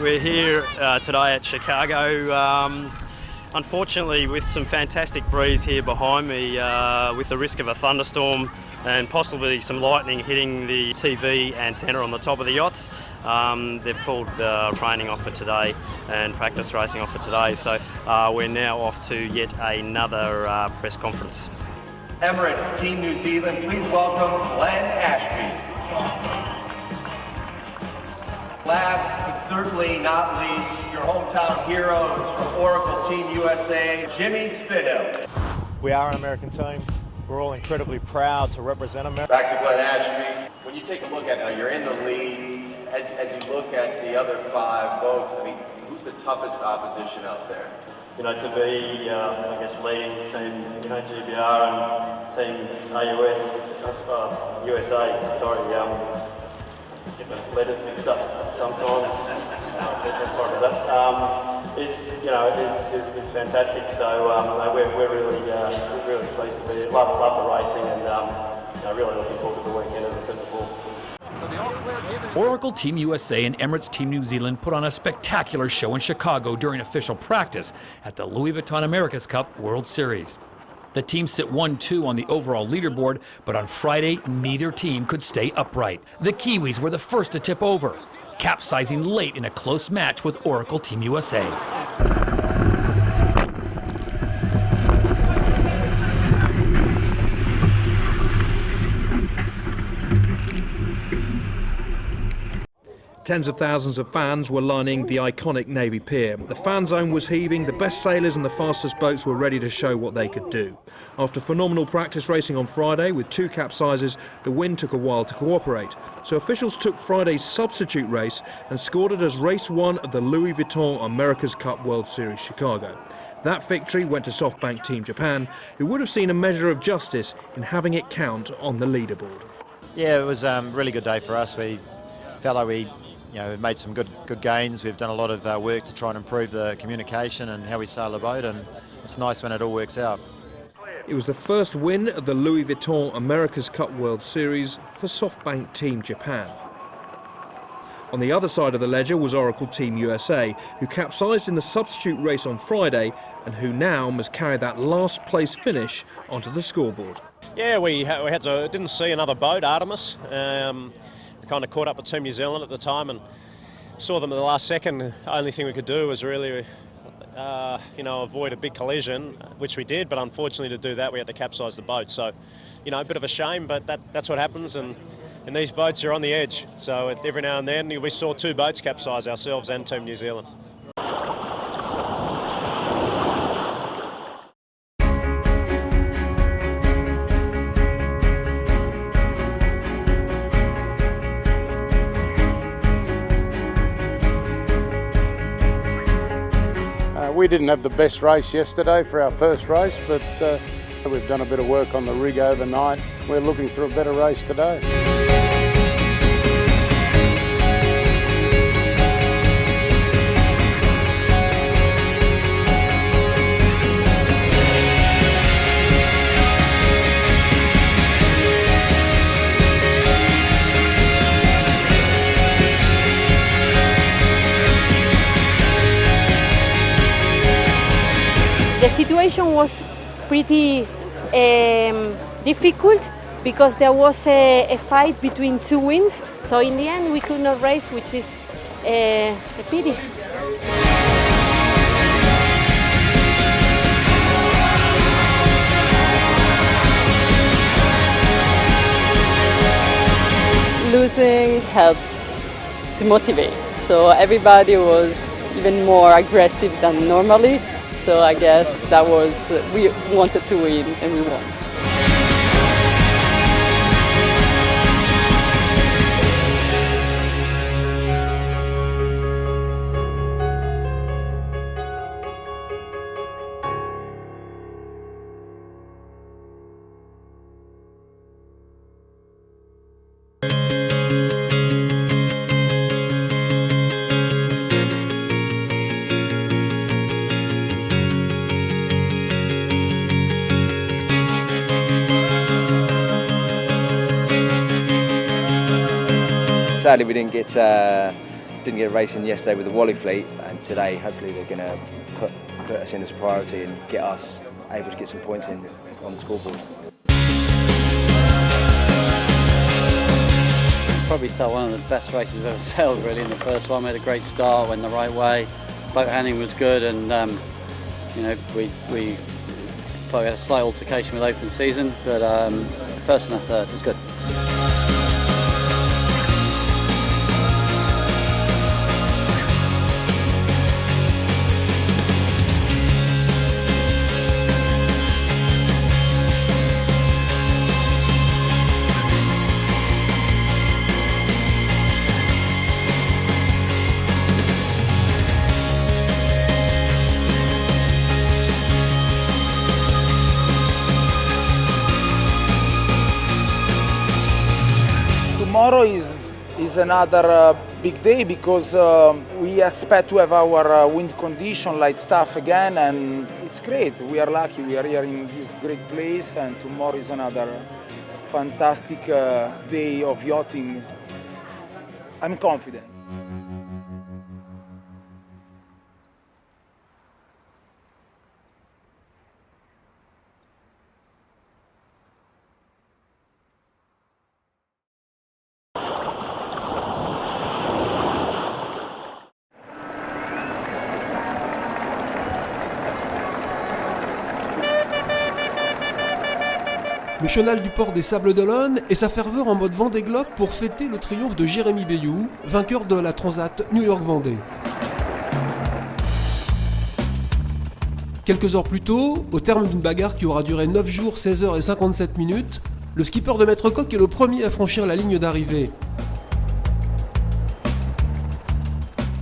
We're here today at Chicago, unfortunately with some fantastic breeze here behind me, with the risk of a thunderstorm and possibly some lightning hitting the TV antenna on the top of the yachts. They've called training off for today and practice racing off for today, so we're now off to yet another press conference. Emirates Team New Zealand, please welcome Glenn Ashby. Last but certainly not least, your hometown heroes from Oracle Team USA, Jimmy Spithill. We are an American team. We're all incredibly proud to represent America. Back to Glenn Ashby. When you take a look at now, you're in the lead. As you look at the other 5 boats, I mean, who's the toughest opposition out there? You know, to be, I guess, leading team, you know, GBR and team AUS, USA, sorry, get the letters mixed up sometimes. Sorry about that. It's fantastic. So we're really pleased to be. Love the racing, and really looking forward to the weekend, as I said before. Oracle Team USA and Emirates Team New Zealand put on a spectacular show in Chicago during official practice at the Louis Vuitton America's Cup World Series. The teams sit 1-2 on the overall leaderboard, but on Friday, neither team could stay upright. The Kiwis were the first to tip over, capsizing late in a close match with Oracle Team USA. Tens of thousands of fans were lining the iconic Navy Pier. The fan zone was heaving, the best sailors and the fastest boats were ready to show what they could do. After phenomenal practice racing on Friday with 2 capsizes, the wind took a while to cooperate. So officials took Friday's substitute race and scored it as race 1 of the Louis Vuitton America's Cup World Series Chicago. That victory went to SoftBank Team Japan, who would have seen a measure of justice in having it count on the leaderboard. Yeah, it was a really good day for us. We felt like we've made some good gains. We've done a lot of work to try and improve the communication and how we sail the boat, and it's nice when it all works out. It was the first win of the Louis Vuitton America's Cup World Series for SoftBank Team Japan. On the other side of the ledger was Oracle Team USA, who capsized in the substitute race on Friday and who now must carry that last place finish onto the scoreboard. Yeah, we didn't see another boat, Artemis. We kind of caught up with Team New Zealand at the time and saw them at the last second. The only thing we could do was really, avoid a big collision, which we did, but unfortunately to do that we had to capsize the boat. So, a bit of a shame, but that's what happens, and in these boats you're on the edge. So every now and then we saw 2 boats capsize, ourselves and Team New Zealand. We didn't have the best race yesterday for our first race, but we've done a bit of work on the rig overnight. We're looking for a better race today. The situation was pretty difficult because there was a fight between two winds. So in the end, we could not race, which is a pity. Losing helps to motivate. So everybody was even more aggressive than normally. So I guess that was, we wanted to win and we won. Sadly, we didn't get racing yesterday with the Wally fleet, and today hopefully they're going to put us in as a priority and get us able to get some points in on the scoreboard. Probably sailed one of the best races we've ever sailed really in the first one. We had a great start, went the right way, boat handling was good, and you know, we probably had a slight altercation with open season, but first and a third was good. Tomorrow is another big day because we expect to have our wind condition, light stuff again, and it's great. We are lucky, we are here in this great place, and tomorrow is another fantastic day of yachting. I'm confident. Le chenal du port des Sables d'Olonne et sa ferveur en mode Vendée Globe pour fêter le triomphe de Jérémy Bayou, vainqueur de la Transat New York Vendée. Quelques heures plus tôt, au terme d'une bagarre qui aura duré 9 jours, 16 heures et 57 minutes, le skipper de Maître Coq est le premier à franchir la ligne d'arrivée.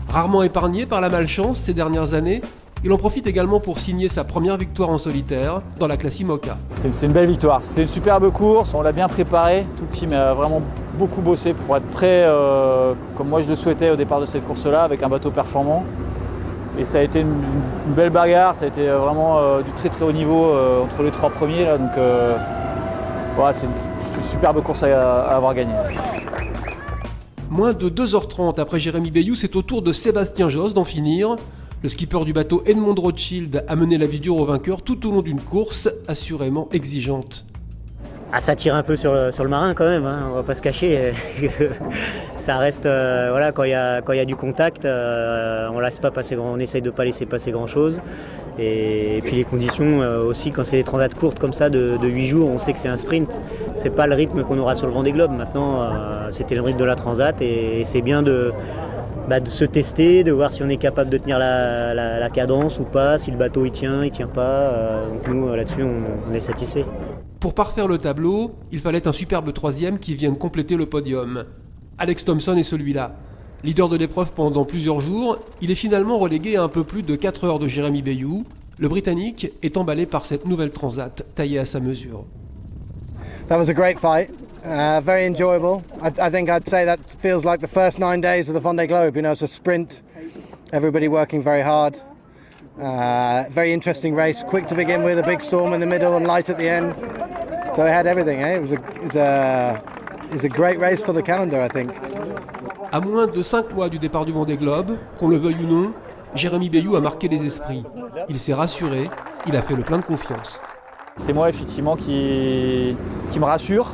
Rarement épargné par la malchance ces dernières années, il en profite également pour signer sa première victoire en solitaire dans la classe IMOCA. C'est une belle victoire, c'est une superbe course, on l'a bien préparé, tout le team a vraiment beaucoup bossé pour être prêt comme moi je le souhaitais au départ de cette course-là avec un bateau performant. Et ça a été une belle bagarre, ça a été vraiment du très haut niveau entre les 3 premiers. Là, donc voilà, c'est une superbe course à avoir gagnée. Moins de 2h30 après Jérémy Bayou, c'est au tour de Sébastien Josse d'en finir. Le skipper du bateau Edmond Rothschild a mené la vie dure au vainqueur tout au long d'une course assurément exigeante. Ah, ça tire un peu sur le marin quand même, hein, on va pas se cacher. Ça reste, voilà, quand il y a du contact, on laisse pas passer on essaye de pas laisser passer grand chose. Et puis les conditions aussi, quand c'est des transats courtes comme ça de 8 jours, on sait que c'est un sprint. C'est pas le rythme qu'on aura sur le Vendée Globe. Maintenant, c'était le rythme de la Transat et c'est bien de se tester, de voir si on est capable de tenir la cadence ou pas, si le bateau il tient pas. Donc nous là-dessus on est satisfait. Pour parfaire le tableau, il fallait un superbe troisième qui vienne compléter le podium. Alex Thompson est celui-là. Leader de l'épreuve pendant plusieurs jours, il est finalement relégué à un peu plus de 4 heures de Jérémy Bayou. Le Britannique est emballé par cette nouvelle Transat taillée à sa mesure. That was a great fight, very enjoyable. I think I'd say that feels like the first 9 days of the Vendée Globe. You know, it's a sprint, everybody working very hard. Very interesting race, quick to begin with, a big storm in the middle and light at the end. So it had everything, eh? It was a great race for the calendar, I think. À moins de 5 mois du départ du Vendée Globe, qu'on le veuille ou non, Jérémy Bayou a marqué les esprits. Il s'est rassuré, il a fait le plein de confiance. C'est moi effectivement qui me rassure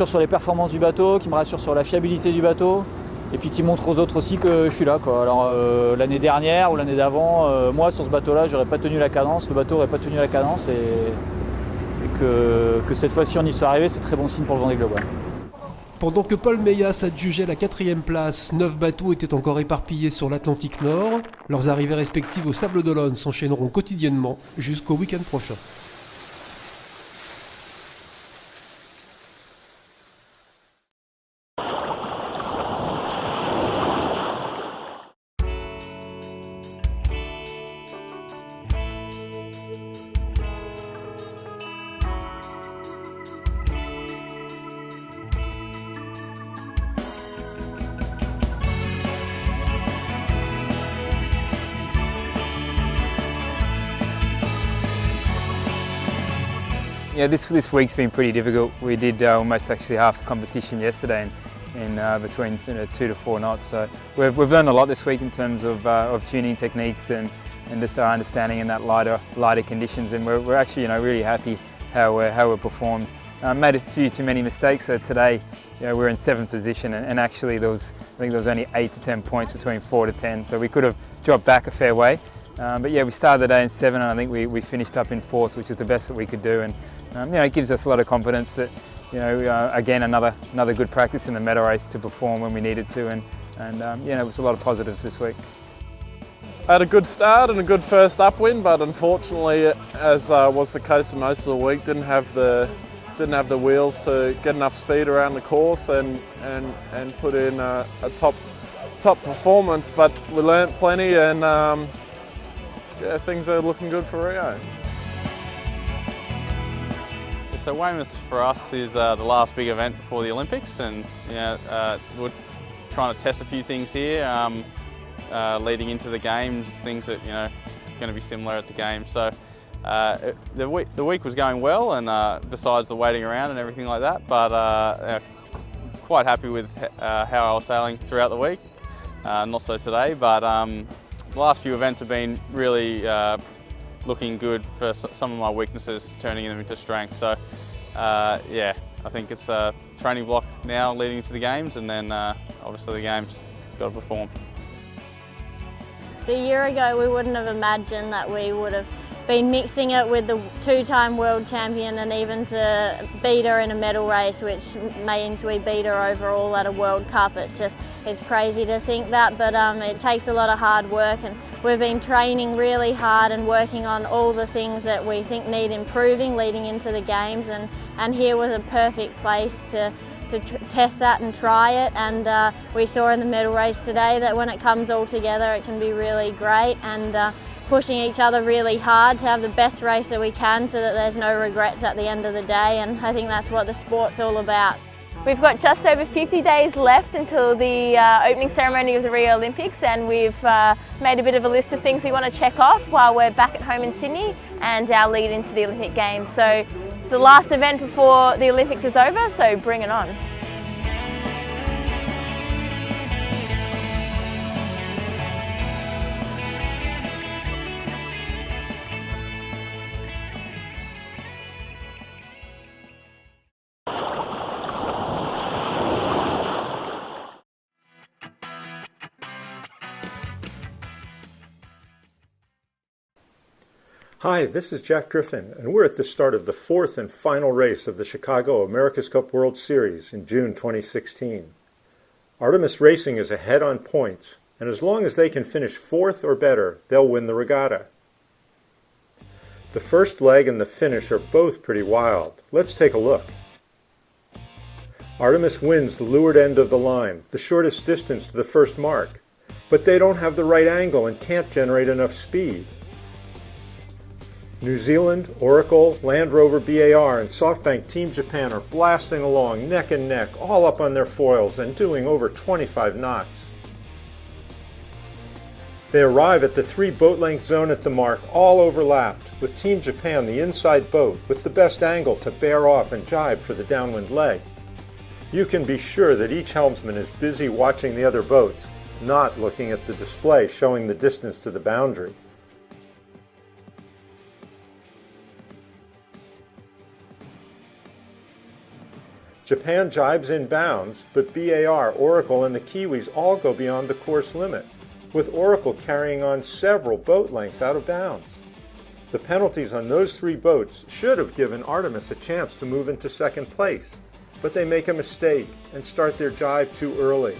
sur les performances du bateau, qui me rassure sur la fiabilité du bateau, et puis qui montre aux autres aussi que je suis là, quoi. Alors l'année dernière ou l'année d'avant, moi sur ce bateau-là, j'aurais pas tenu la cadence, le bateau aurait pas tenu la cadence, et que cette fois-ci on y soit arrivé, c'est très bon signe pour le Vendée Globe. Ouais. Pendant que Paul Meyas adjugeait la 4e place, 9 bateaux étaient encore éparpillés sur l'Atlantique Nord. Leurs arrivées respectives au Sable d'Olonne s'enchaîneront quotidiennement jusqu'au week-end prochain. Yeah, this week's been pretty difficult. We did almost actually half the competition yesterday in between 2 to 4 knots. So we've learned a lot this week in terms of tuning techniques and just our understanding in that lighter conditions. And we're actually really happy how we performed. Made a few too many mistakes. So today we're in 7th position and actually I think there was only 8 to 10 points between 4 to 10. So we could have dropped back a fair way. But yeah, we started the day in 7 and I think we finished up in 4th, which is the best that we could do. And it gives us a lot of confidence that again another good practice in the meta race to perform when we needed to. And it was a lot of positives this week. I had a good start and a good first upwind, but unfortunately, as was the case for most of the week, didn't have the wheels to get enough speed around the course and put in a top performance. But we learnt plenty and things are looking good for Rio. So Weymouth for us is the last big event before the Olympics, and we're trying to test a few things here, leading into the games, things that going to be similar at the games. So the week was going well, and besides the waiting around and everything like that, but quite happy with how I was sailing throughout the week. Not so today, but the last few events have been really looking good for some of my weaknesses, turning them into strengths. So yeah, I think it's a training block now leading into the games, and then obviously the games got to perform. So a year ago we wouldn't have imagined that we would have been mixing it with the 2-time world champion and even to beat her in a medal race, which means we beat her overall at a World Cup. It's crazy to think that, but it takes a lot of hard work, and we've been training really hard and working on all the things that we think need improving leading into the games, and here was a perfect place to test that and try it. And we saw in the medal race today that when it comes all together it can be really great, and pushing each other really hard to have the best race that we can so that there's no regrets at the end of the day, and I think that's what the sport's all about. We've got just over 50 days left until the opening ceremony of the Rio Olympics, and we've made a bit of a list of things we want to check off while we're back at home in Sydney and our lead into the Olympic Games. So it's the last event before the Olympics is over, so bring it on. Hi, this is Jack Griffin, and we're at the start of the 4th and final race of the Chicago America's Cup World Series in June 2016. Artemis Racing is ahead on points, and as long as they can finish 4th or better, they'll win the regatta. The first leg and the finish are both pretty wild. Let's take a look. Artemis wins the leeward end of the line, the shortest distance to the first mark, but they don't have the right angle and can't generate enough speed. New Zealand, Oracle, Land Rover BAR, and SoftBank Team Japan are blasting along neck and neck, all up on their foils and doing over 25 knots. They arrive at the 3 boat length zone at the mark, all overlapped, with Team Japan the inside boat with the best angle to bear off and jibe for the downwind leg. You can be sure that each helmsman is busy watching the other boats, not looking at the display showing the distance to the boundary. Japan jibes in bounds, but BAR, Oracle, and the Kiwis all go beyond the course limit, with Oracle carrying on several boat lengths out of bounds. The penalties on those 3 boats should have given Artemis a chance to move into second place, but they make a mistake and start their jibe too early.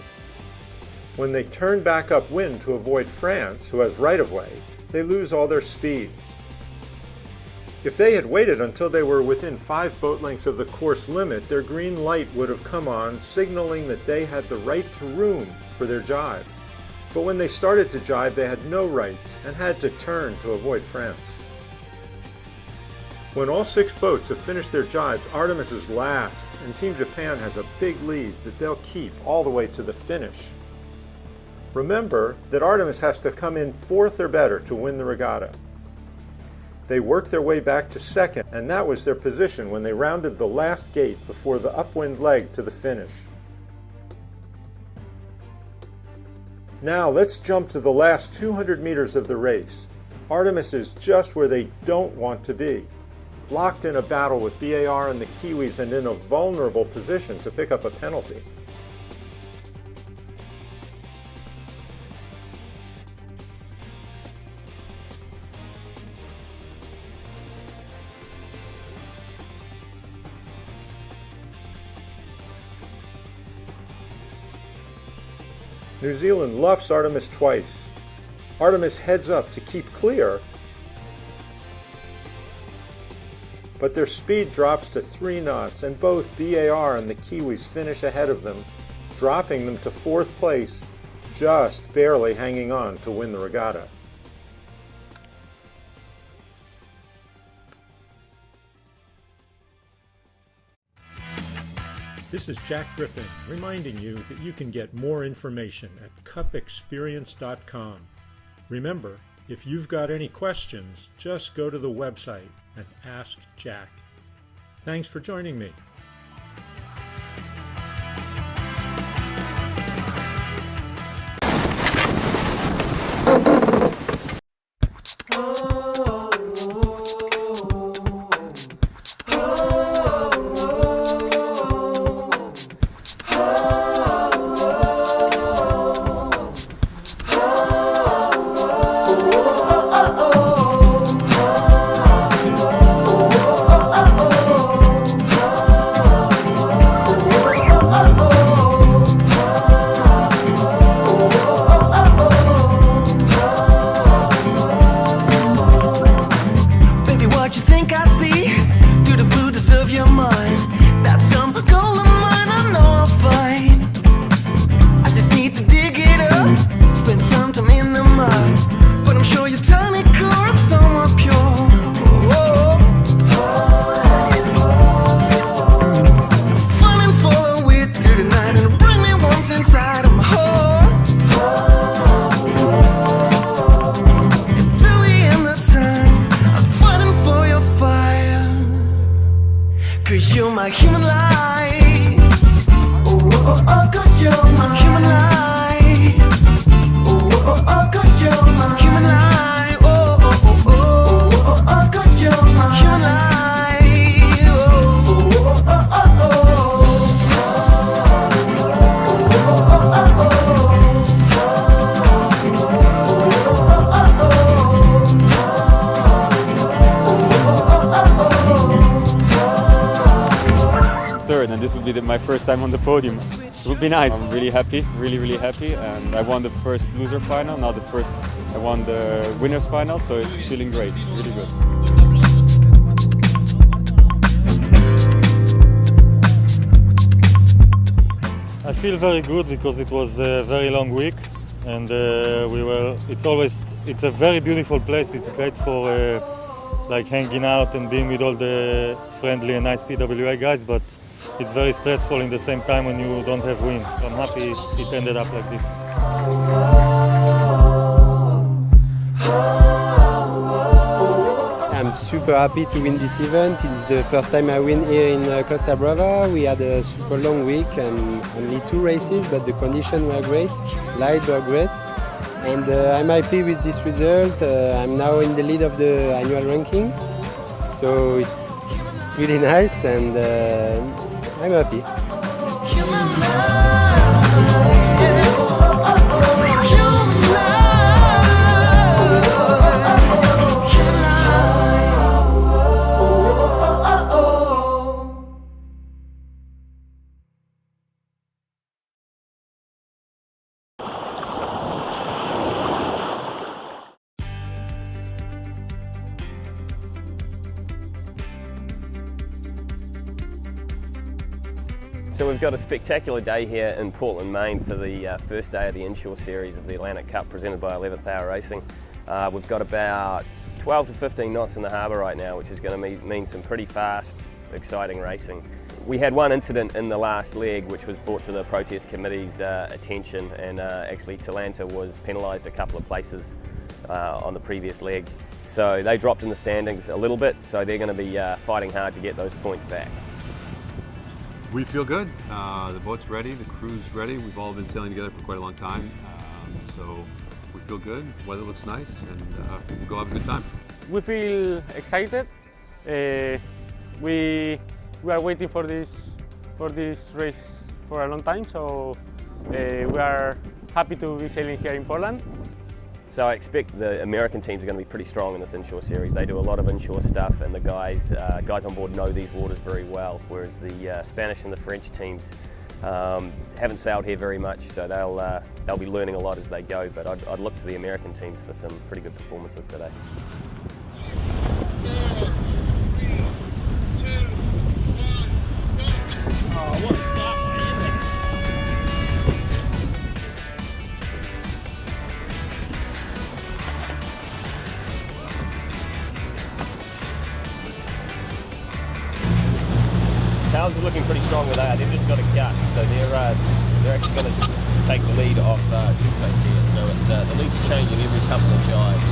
When they turn back upwind to avoid France, who has right-of-way, they lose all their speed. If they had waited until they were within 5 boat lengths of the course limit, their green light would have come on, signaling that they had the right to room for their jibe. But when they started to jibe, they had no rights and had to turn to avoid France. When all 6 boats have finished their jibes, Artemis is last, and Team Japan has a big lead that they'll keep all the way to the finish. Remember that Artemis has to come in 4th or better to win the regatta. They worked their way back to 2nd, and that was their position when they rounded the last gate before the upwind leg to the finish. Now let's jump to the last 200 meters of the race. Artemis is just where they don't want to be, locked in a battle with BAR and the Kiwis and in a vulnerable position to pick up a penalty. New Zealand luffs Artemis twice. Artemis heads up to keep clear, but their speed drops to 3 knots, and both BAR and the Kiwis finish ahead of them, dropping them to 4th place, just barely hanging on to win the regatta. This is Jack Griffin reminding you that you can get more information at cupexperience.com. Remember, if you've got any questions, just go to the website and ask Jack. Thanks for joining me. My first time on the podium. It would be nice. I'm really happy, really happy, and I won the first loser final. Now I won the winners final, so it's feeling great, really good. I feel very good because it was a very long week, and it's a very beautiful place. It's great for like hanging out and being with all the friendly and nice PWA guys, but it's very stressful in the same time when you don't have wind. I'm happy it ended up like this. I'm super happy to win this event. It's the first time I win here in Costa Brava. We had a super long week and only 2 races, but the conditions were great, light were great. And I'm happy with this result. I'm now in the lead of the annual ranking. So it's really nice, and I'm happy. So we've got a spectacular day here in Portland, Maine for the first day of the inshore series of the Atlantic Cup presented by 11th Hour Racing. We've got about 12 to 15 knots in the harbour right now, which is going to mean some pretty fast, exciting racing. We had one incident in the last leg which was brought to the protest committee's attention, and actually Atlanta was penalised a couple of places on the previous leg. So they dropped in the standings a little bit, so they're going to be fighting hard to get those points back. We feel good. The boat's ready, the crew's ready. We've all been sailing together for quite a long time, so we feel good. The weather looks nice, and we'll go have a good time. We feel excited. We are waiting for this race for a long time, so we are happy to be sailing here in Portland. So I expect the American teams are going to be pretty strong in this inshore series. They do a lot of inshore stuff, and the guys on board know these waters very well, whereas the Spanish and the French teams haven't sailed here very much, so they'll be learning a lot as they go, but I'd look to the American teams for some pretty good performances today. Towers are looking pretty strong where they are. They've just got a gust, so they're actually going to take the lead off Ducos here. So it's the lead's changing every couple of jives.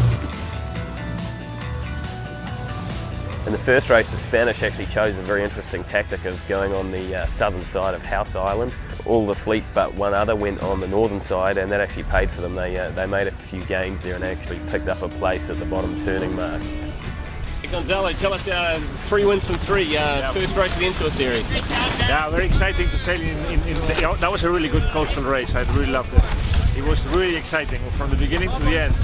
In the first race, the Spanish actually chose a very interesting tactic of going on the southern side of House Island. All the fleet but one other went on the northern side, and that actually paid for them. They made a few gains there and actually picked up a place at the bottom turning mark. Gonzalo, tell us 3 wins from 3, first race of the inshore series. Yeah, very exciting to sail that was a really good coastal race. I really loved it. It was really exciting from the beginning to the end.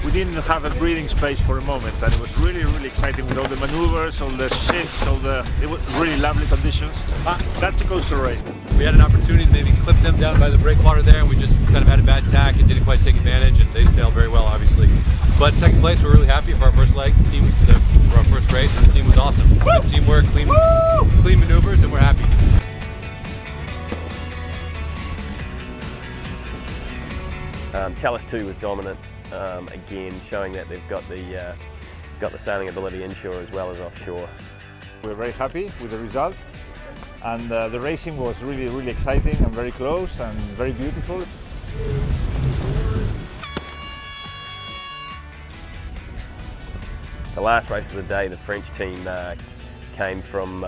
We didn't have a breathing space for a moment, and it was really, really exciting with all the maneuvers, all the shifts, it was really lovely conditions. That's a coastal race. We had an opportunity to maybe clip them down by the breakwater there, and we just kind of had a bad tack and didn't quite take advantage, and they sailed very well, obviously. But second place, we're really happy for our first leg, for our first race, and the team was awesome. Good teamwork, clean maneuvers, and we're happy. Talus 2 was dominant, again showing that they've got the sailing ability inshore as well as offshore. We're very happy with the result, and the racing was really, really exciting and very close and very beautiful. The last race of the day, the French team came from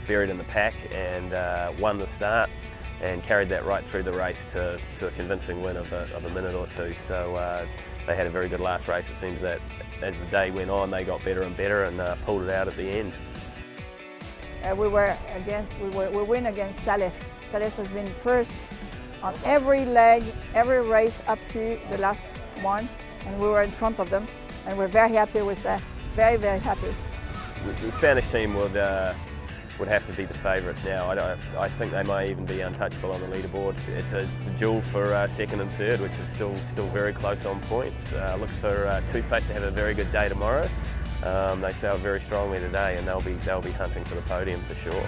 buried in the pack and won the start and carried that right through the race to a convincing win of a minute or two. So they had a very good last race. It seems that as the day went on, they got better and better and pulled it out at the end. We win against Thales. Thales has been first on every leg, every race up to the last one, and we were in front of them, and we're very happy with that. Very, very happy. The Spanish team would have to be the favourites now. I think they may even be untouchable on the leaderboard. It's a duel for second and third, which is still very close on points. Look for Toothface to have a very good day tomorrow. They sailed very strongly today, and they'll be hunting for the podium for sure.